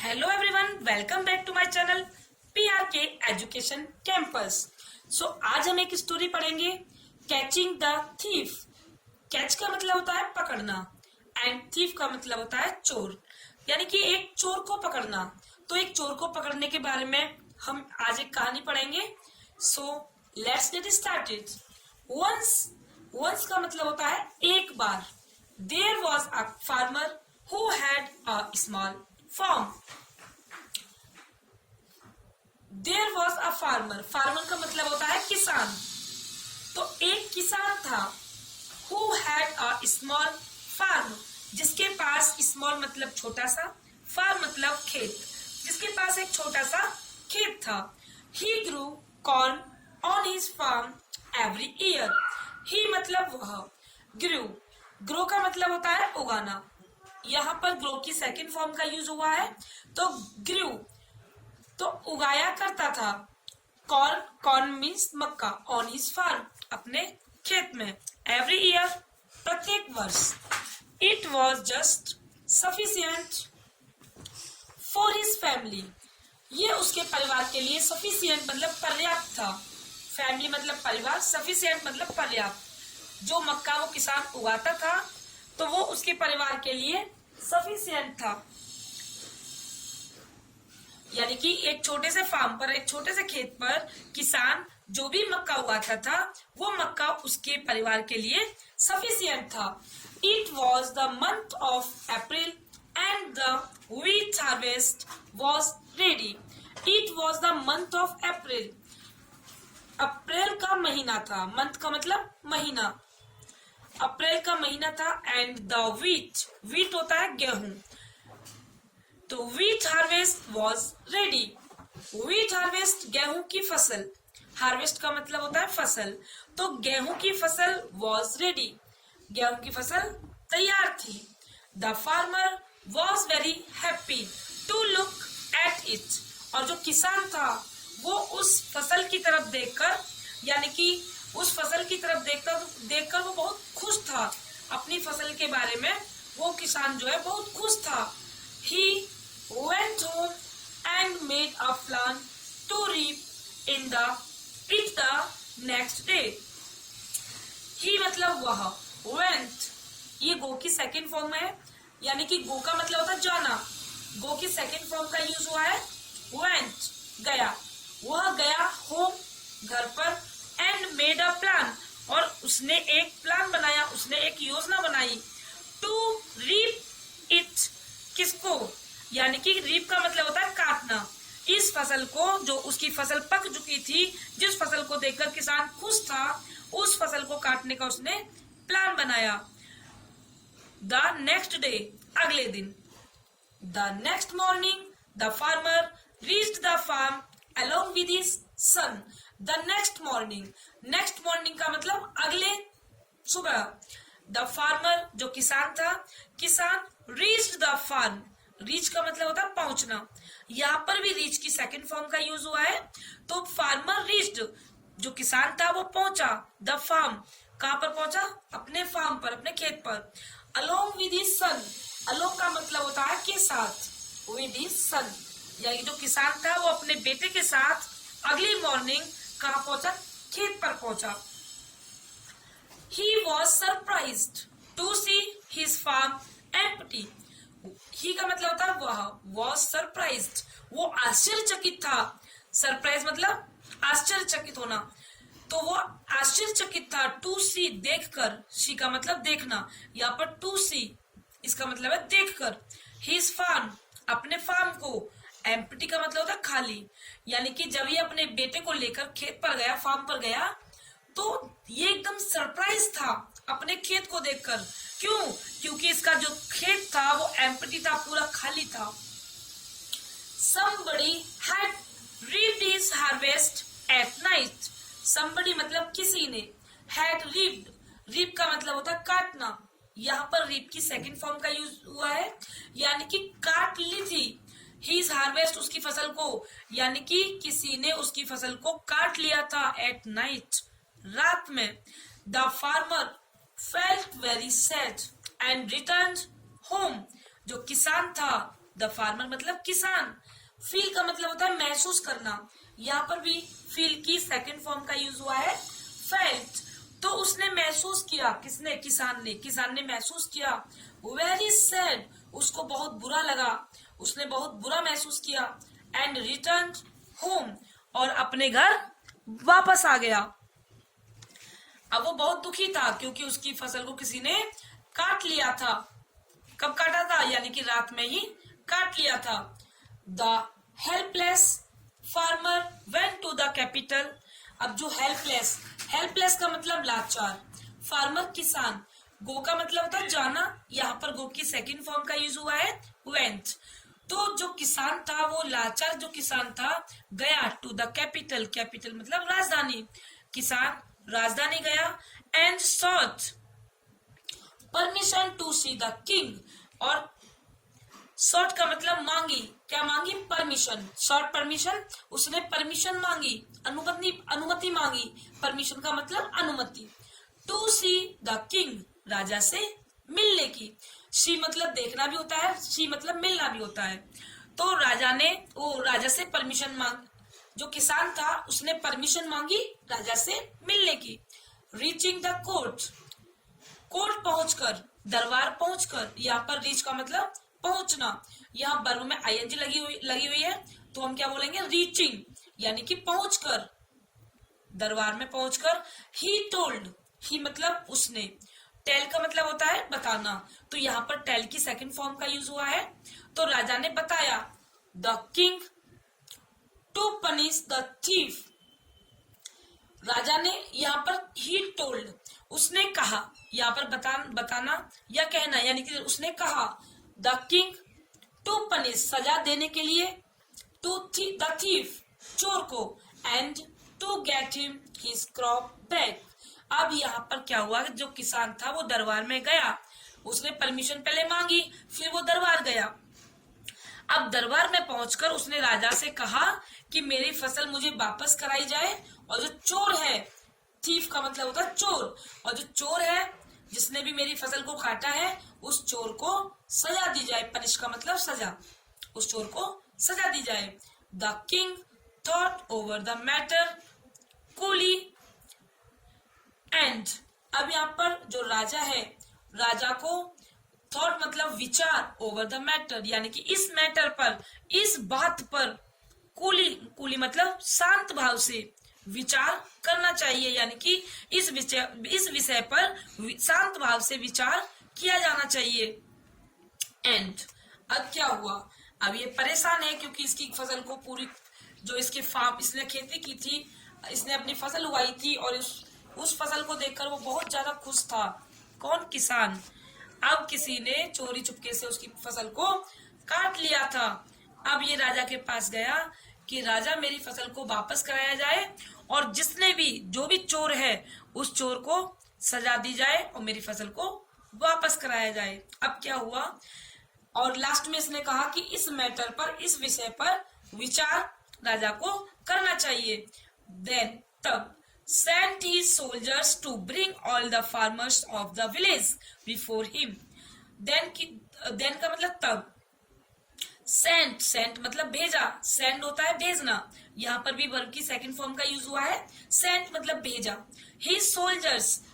Hello everyone, welcome back to my channel PRK education campus. So आज हम एक story पढ़ेंगे, कैचिंग द थीफ। कैच का मतलब होता है पकड़ना एंड थीफ का मतलब होता है चोर, यानी कि एक चोर को पकड़ना। तो एक चोर को पकड़ने के बारे में हम आज एक कहानी पढ़ेंगे। So let's get started. Once का मतलब होता है एक बार। There was a farmer who had a small farm. There was a farmer. Farmer का मतलब होता है किसान। तो एक किसान था who had a small farm, जिसके पास small मतलब छोटा सा, farm मतलब खेत, जिसके पास एक छोटा सा खेत था। He grew corn on his farm every year. He मतलब वह, grow का मतलब होता है उगाना। यहाँ पर ग्रो की सेकंड फॉर्म का यूज हुआ है, तो ग्रू तो उगाया करता था। कॉर्न मीन्स मक्का, ऑन हिज फार्म अपने खेत में, एवरी ईयर प्रत्येक वर्ष। It was just sufficient for his family, ये उसके परिवार के लिए सफिशियंट मतलब पर्याप्त था। फैमिली मतलब परिवार, सफिशियंट मतलब पर्याप्त। जो मक्का वो किसान उगाता था तो वो उसके परिवार के लिए सफिशियंट था। यानी कि एक छोटे से फार्म पर, एक छोटे से खेत पर किसान जो भी मक्का उगाता था वो मक्का उसके परिवार के लिए सफिशियंट था। It was the month of April and the wheat harvest was ready. It was the month of April, अप्रैल का महीना था। मंथ का मतलब महीना, अप्रैल का महीना था। एंड द व्हीट होता है गेहूं, तो wheat harvest was ready. Wheat harvest गेहूं की फसल, हार्वेस्ट का मतलब होता है फसल, तो गेहूं की फसल वॉज रेडी, गेहूं की फसल तैयार थी। The farmer was very happy to look at it, और जो किसान था वो उस फसल की तरफ देखकर, यानी कि उस फसल की तरफ देखकर वो बहुत खुश था। अपनी फसल के बारे में वो किसान जो है बहुत खुश था। He went home and made a plan to reap it the next day. He मतलब वह, went ये गो की सेकंड फॉर्म है, यानी कि गो का मतलब होता है जाना। गो की सेकंड फॉर्म का यूज हुआ है went, गया। वह गया होम, घर पर, एंड मेड अ प्लान, और उसने एक प्लान बनाया, उसने एक योजना बनाई। टू रीप इट, किसको, यानी कि रीप का मतलब होता है काटना। इस फसल को, जो उसकी फसल पक चुकी थी, जिस फसल को देखकर किसान खुश था, उस फसल को काटने का उसने प्लान बनाया। द नेक्स्ट डे, अगले दिन। The next morning the farmer reached the farm along with his son. The next morning, next morning का मतलब अगले सुबह। The farmer जो किसान था, किसान reached the farm, reach का मतलब होता है पहुंचना। यहाँ पर भी reach की सेकंड फॉर्म का यूज हुआ है, तो farmer reached जो किसान था वो पहुंचा, the farm कहाँ पर पहुंचा, अपने फार्म पर, अपने खेत पर। along with his son, along का मतलब होता है के साथ, with his son यानी जो किसान था वो अपने बेटे के साथ अगली मॉर्निंग कहाँ पहुंचा, खेत पर पहुंचा। He was surprised to see his farm empty. He का मतलब होता है वह, was surprised वो आश्चर्यचकित था। सरप्राइज मतलब आश्चर्यचकित होना, तो वो आश्चर्यचकित था। टू सी देखकर, सी का मतलब देखना, यहाँ पर टू सी इसका मतलब है देखकर। His farm अपने फार्म को, एम्प्टी का मतलब होता है खाली, यानी कि जब ये अपने बेटे को लेकर खेत पर गया, फार्म पर गया, तो ये एकदम सरप्राइज था अपने खेत को देखकर। क्यों? क्योंकि इसका जो खेत था वो एम्प्टी था, पूरा खाली था। Somebody had reaped his harvest at night. Somebody मतलब किसी ने, had reaped, reap का मतलब होता है काटना। यहाँ पर reap की सेकंड फॉर्म का यूज हुआ है, यानी कि काट ली थी। His harvest उसकी फसल को, यानी कि किसी ने उसकी फसल को काट लिया था। At night रात में। The farmer felt very sad and returned home. जो किसान था द फार्मर मतलब किसान। फील का मतलब होता है महसूस करना, यहाँ पर भी फील की सेकंड फॉर्म का यूज हुआ है फेल्ट। तो उसने महसूस किया, किसने? किसान ने महसूस किया। वेरी सैड, उसको बहुत बुरा लगा, उसने बहुत बुरा महसूस किया। एंड रिटर्न होम, और अपने घर वापस आ गया। अब वो बहुत दुखी था क्योंकि उसकी फसल को किसी ने काट लिया था। कब काटा था? यानी कि रात में ही काट लिया था। The helpless farmer went to the capital. अब जो हेल्पलेस का मतलब लाचार, फार्मर किसान, गो का मतलब होता है जाना, यहाँ पर गो की सेकंड फॉर्म का यूज हुआ है वेंट। तो जो किसान था, वो लाचार जो किसान था, गया टू द कैपिटल, कैपिटल मतलब राजधानी, किसान राजधानी गया। And sought permission to see the king, और सॉट का मतलब मांगी, क्या मांगी? परमिशन। सॉट परमिशन, उसने परमिशन मांगी, अनुमति मांगी। परमिशन का मतलब अनुमति। टू सी द किंग, राजा से मिलने की। सी मतलब देखना भी होता है, सी मतलब मिलना भी होता है। तो राजा से परमिशन मांग, जो किसान था उसने परमिशन मांगी राजा से मिलने की। रीचिंग द कोर्ट, कोर्ट पहुंचकर, दरबार पहुंचकर। यहाँ पर रीच का मतलब पहुंचना, यहाँ वर्ब में आईएनजी लगी हुई है, तो हम क्या बोलेंगे? रीचिंग, यानी कि पहुंचकर, दरबार में पहुंचकर। ही टोल्ड, ही मतलब उसने, टेल का मतलब होता है बताना, तो यहाँ पर टेल की सेकंड फॉर्म का यूज हुआ है। तो राजा ने बताया, the king to punish the thief. राजा ने, यहाँ पर ही टोल्ड, उसने कहा, यहाँ पर बताना या कहना, यानी कि उसने कहा, द किंग टू पनिश सजा देने के लिए, टू द थीफ चोर को, and to get him his crop back. अब यहाँ पर क्या हुआ? जो किसान था वो दरबार में गया, उसने परमिशन पहले मांगी, फिर वो दरबार गया। अब दरबार में पहुंचकर उसने राजा से कहा कि मेरी फसल मुझे वापस कराई जाए, और जो चोर है, थीफ का मतलब होता है चोर, और जो चोर है जिसने भी मेरी फसल को काटा है, उस चोर को सजा दी जाए। पनिश का मतलब सजा, उस चोर को सजा दी जाए। The king thought over the matter coolie and. अब यहाँ पर जो राजा है, राजा को थॉट मतलब विचार, ओवर द मैटर यानी कि इस मैटर पर, इस बात पर, कूली मतलब शांत भाव से विचार करना चाहिए, यानी कि इस विषय पर शांत भाव से विचार किया जाना चाहिए। एंड अब क्या हुआ? अब ये परेशान है क्योंकि इसकी फसल को पूरी, जो इसके फार्म, इसने खेती की थी, इसने अपनी फसल उगाई थी, और उस फसल को देखकर वो बहुत ज्यादा खुश था। कौन? किसान। अब किसी ने चोरी चुपके से उसकी फसल को काट लिया था। अब ये राजा के पास गया कि राजा मेरी फसल को वापस कराया जाए, और जिसने भी, जो भी चोर है, उस चोर को सजा दी जाए और मेरी फसल को वापस कराया जाए। अब क्या हुआ? और लास्ट में इसने कहा कि इस मैटर पर, इस विषय पर विचार राजा को करना चाहिए। देन तब sent his soldiers to bring all the farmers of the village before him. then का मतलब तब, sent मतलब भेजा, send होता है भेजना, यहाँ पर भी वर्ब की सेकंड फॉर्म का यूज हुआ है, sent मतलब भेजा। his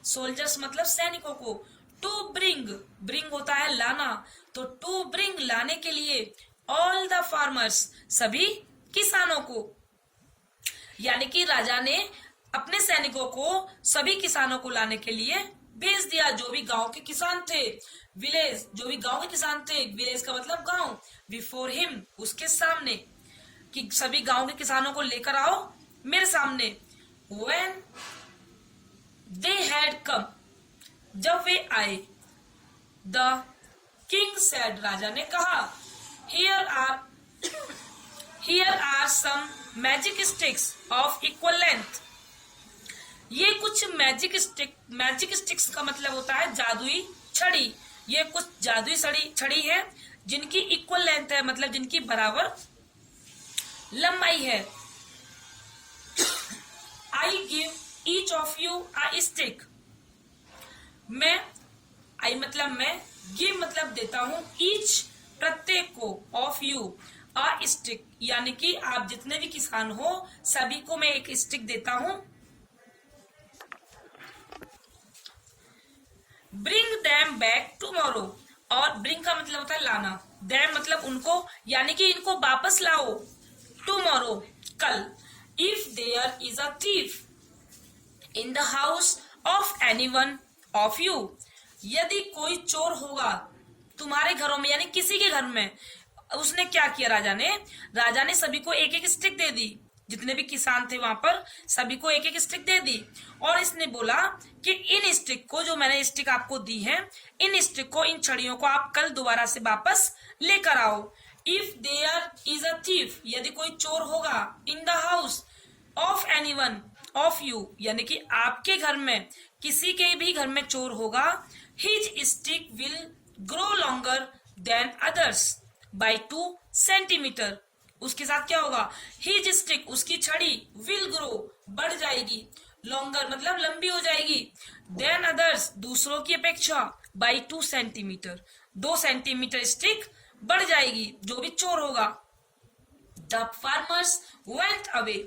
soldiers मतलब सैनिकों को, to bring होता है लाना, तो to bring लाने के लिए, all the farmers सभी किसानों को, यानी कि राजा ने अपने सैनिकों को सभी किसानों को लाने के लिए भेज दिया, जो भी गांव के किसान थे, विलेज, जो भी गांव के किसान थे, विलेज का मतलब गांव, बिफोर हिम उसके सामने, कि सभी गांव के किसानों को लेकर आओ मेरे सामने। When they had come, जब वे आए, the king said, राजा ने कहा, here are some magic sticks of equal length. ये कुछ मैजिक स्टिक्स का मतलब होता है जादुई छड़ी। ये कुछ जादुई छड़ी है जिनकी इक्वल लेंथ है, मतलब जिनकी बराबर लंबाई है। I give each of you a stick. I मतलब मैं, गिव मतलब देता हूं, ईच प्रत्येक को, ऑफ यू अ स्टिक, यानी कि आप जितने भी किसान हो सभी को मैं एक स्टिक देता हूं। ब्रिंग दैम बैक टुमारो, और ब्रिंग का मतलब होता है लाना, दैम मतलब उनको, यानी कि इनको वापस लाओ, टुमारो कल। If there is a thief in the house of anyone of you, यदि कोई चोर होगा तुम्हारे घरों में, यानी किसी के घर में, उसने क्या किया, राजा ने सभी को एक एक स्टिक दे दी, जितने भी किसान थे वहां पर सभी को एक एक स्टिक दे दी, और इसने बोला कि इन स्टिक को, जो मैंने स्टिक आपको दी है, इन स्टिक को, इन छड़ियों को आप कल दोबारा से वापस लेकर आओ। If there is a thief, यदि कोई चोर होगा, in the house of anyone of you, यानी कि आपके घर में किसी के भी घर में चोर होगा, his stick will grow longer than others by 2 centimeter, उसके साथ क्या होगा, हिज स्टिक, उसकी छड़ी, विल ग्रो बढ़ जाएगी, लॉन्गर मतलब लंबी हो जाएगी, देन अदर्स दूसरों की अपेक्षा, बाय 2 सेंटीमीटर 2 सेंटीमीटर स्टिक बढ़ जाएगी, जो भी चोर होगा। द फार्मर्स वेंट अवे,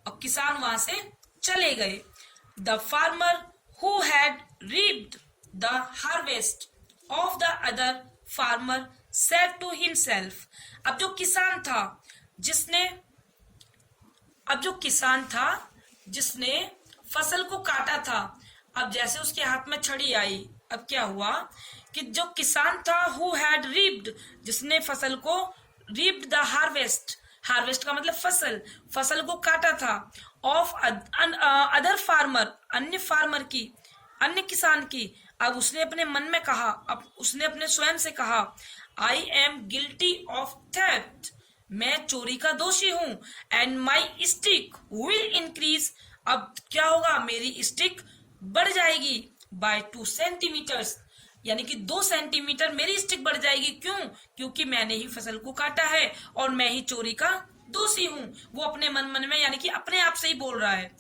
और किसान वहां से चले गए। The farmer who had reaped the harvest of the other farmer said to himself, अब जो किसान था जिसने फसल को काटा था, अब जैसे उसके हाथ में छड़ी आई, अब क्या हुआ कि जो किसान था, हु हैड रीप्ड, जिसने फसल को, रीप्ड द हार्वेस्ट, हार्वेस्ट का मतलब फसल को काटा था, ऑफ अदर फार्मर, अन्य किसान की, अब उसने अपने मन में कहा, अब उसने अपने स्वयं से कहा, I am guilty of theft, मैं चोरी का दोषी हूं, and my stick will increase, अब क्या होगा, मेरी स्टिक बढ़ जाएगी, बाय 2 सेंटीमीटर्स, यानी कि 2 सेंटीमीटर मेरी स्टिक बढ़ जाएगी, क्यों, क्योंकि मैंने ही फसल को काटा है और मैं ही चोरी का दोषी हूं। वो अपने मन में, यानी कि अपने आप से ही बोल रहा है,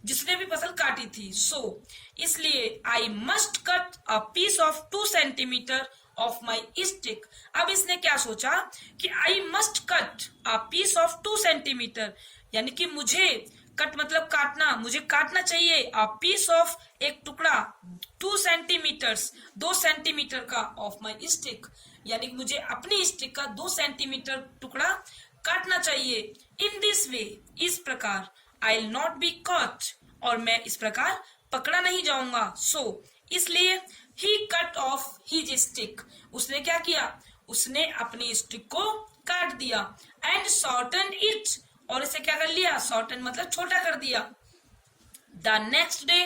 जिसने भी फसल काटी थी, सो इसलिए I must cut a piece of 2 centimeter of my stick, अब इसने क्या सोचा कि I must cut a piece of 2 centimeter, यानी कि मुझे, कट मतलब काटना, मुझे काटना चाहिए, अ पीस ऑफ, एक टुकड़ा, 2 सेंटीमीटर्स 2 सेंटीमीटर का, ऑफ माई स्टिक, यानी कि मुझे अपनी स्टिक का 2 सेंटीमीटर टुकड़ा काटना चाहिए। इन दिस वे, इस प्रकार, I will not be caught, और मैं इस प्रकार पकड़ा नहीं जाऊंगा, सो इसलिए ही कट ऑफ हिज स्टिक, उसने क्या किया, उसने अपनी स्टिक को काट दिया, एंड शॉर्टन इट, और इसे क्या कर लिया, शॉर्टन मतलब छोटा कर दिया। द नेक्स्ट डे,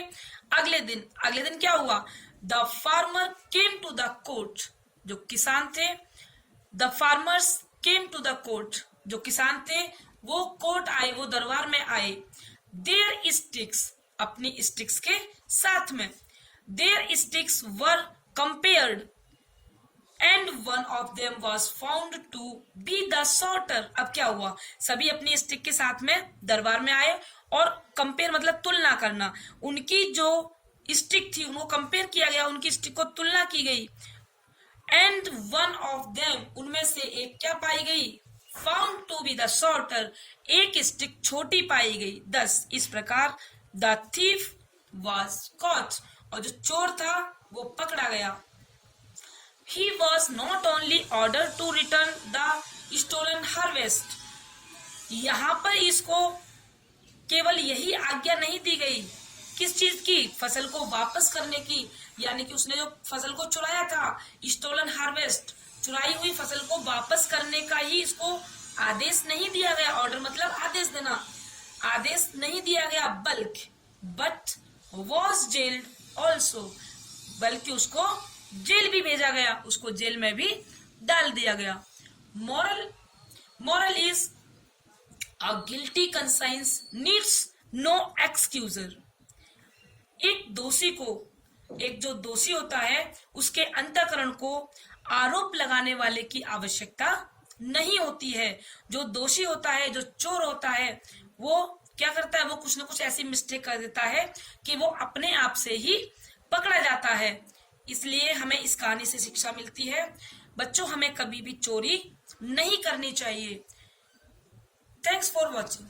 अगले दिन क्या हुआ, the farmer came to the court, जो किसान थे, the farmers came to the court, जो किसान थे वो कोर्ट आए, वो दरबार में आए, देयर स्टिक्स, अपनी स्टिक्स के साथ में, their sticks were compared and one of them was found to be the shorter, अब क्या हुआ, सभी अपनी स्टिक के साथ में दरबार में आए, और कंपेयर मतलब तुलना करना, उनकी जो स्टिक थी उनको कंपेयर किया गया, उनकी स्टिक को तुलना की गई, एंड वन ऑफ देम, उनमें से एक क्या पाई गई, found to be the shorter, एक स्टिक छोटी पाई गई। 10 इस प्रकार द थीफ वॉज कॉट, और जो चोर था वो पकड़ा गया। He was not only order to return the stolen harvest, यहाँ पर इसको केवल यही आज्ञा नहीं दी गई, किस चीज की, फसल को वापस करने की, यानी कि उसने जो फसल को चुराया था, स्टोलन हार्वेस्ट, चुराई हुई फसल को वापस करने का ही इसको आदेश नहीं दिया गया, ऑर्डर मतलब आदेश देना, आदेश नहीं दिया गया, बट वॉज जेल्ड ऑल्सो, बल्कि उसको जेल भी भेजा गया, उसको जेल में भी डाल दिया गया। Moral is a guilty conscience needs no excuser, एक जो दोषी होता है उसके अंतःकरण को आरोप लगाने वाले की आवश्यकता नहीं होती है। जो दोषी होता है, जो चोर होता है, वो क्या करता है, वो कुछ न कुछ ऐसी मिस्टेक कर देता है कि वो अपने आप से ही पकड़ा जाता है। इसलिए हमें इस कहानी से शिक्षा मिलती है, बच्चों हमें कभी भी चोरी नहीं करनी चाहिए। Thanks for watching.